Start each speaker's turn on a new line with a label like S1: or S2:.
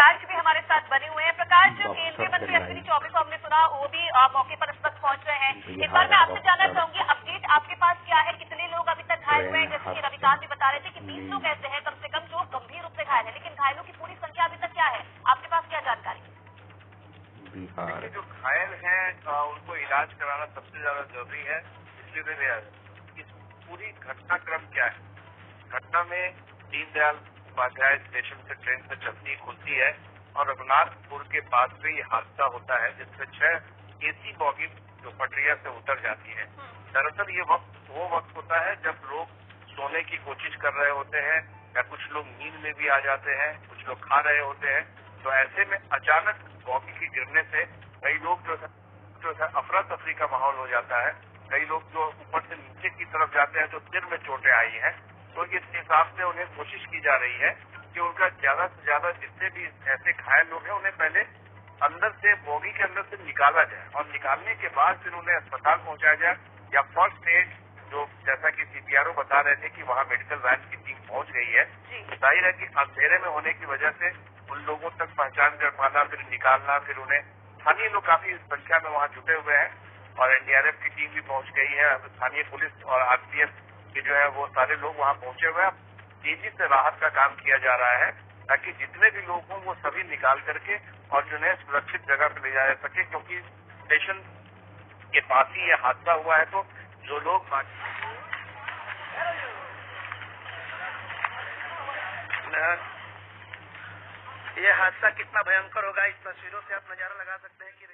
S1: प्रकाश भी हमारे साथ बने हुए हैं। प्रकाश, केंद्रीय मंत्री अश्विनी चौबे को हमने सुना, वो भी मौके पर इस वक्त पहुंच रहे हैं। इस बार मैं आपसे जानना चाहूंगी, अपडेट आपके पास क्या है? कितने लोग अभी तक घायल हुए हैं? जैसे कि रविकांत भी बता रहे थे कि 20 लोग ऐसे हैं कम से कम जो गंभीर रूप से घायल है, लेकिन घायलों की पूरी संख्या अभी तक क्या है? आपके पास क्या जानकारी?
S2: बिहार जो घायल हैं उनको इलाज कराना सबसे ज्यादा जरूरी है। इसलिए इस पूरी घटनाक्रम क्या है? घटना में दीनदयाल उपाध्याय स्टेशन से ट्रेन से चलती खुलती है और रघुनाथपुर के पास में ये हादसा होता है, जिसमें 6 एसी बॉगी जो पटरिया से उतर जाती है। दरअसल ये वो वक्त होता है जब लोग सोने की कोशिश कर रहे होते हैं या कुछ लोग नींद में भी आ जाते हैं, कुछ लोग खा रहे होते हैं। तो ऐसे में अचानक बॉगी के गिरने से कई लोग जो है अफरा तफरी का माहौल हो जाता है। कई लोग जो ऊपर से नीचे की तरफ जाते हैं तो सिर में चोटें आई हैं। तो इस हिसाब से उन्हें कोशिश की जा रही है कि उनका ज्यादा से ज्यादा जितने भी ऐसे घायल लोग हैं उन्हें पहले अंदर से बॉगी के अंदर से निकाला जाए और निकालने के बाद फिर उन्हें अस्पताल पहुंचाया जाए या फर्स्ट एड जो जैसा कि सीपीआरओ बता रहे थे कि वहां मेडिकल वैन की टीम पहुंच गई है। जाहिर है कि अंधेरे में होने की वजह से उन लोगों तक पहचान कर पाना, फिर निकालना, फिर उन्हें स्थानीय लोग काफी संख्या में वहां जुटे हुए हैं और एनडीआरएफ की टीम भी पहुंच गई है। स्थानीय पुलिस और आरपीएफ के जो है वो सारे लोग वहां पहुंचे हुए हैं। तेजी से राहत का काम किया जा रहा है ताकि जितने भी लोग हों वो सभी निकाल करके और जो है सुरक्षित जगह पर ले जाया सके, क्योंकि स्टेशन के पास ही ये हादसा हुआ है। तो जो लोग
S3: ये हादसा कितना भयंकर होगा, इस तस्वीरों से आप नजारा लगा सकते हैं कि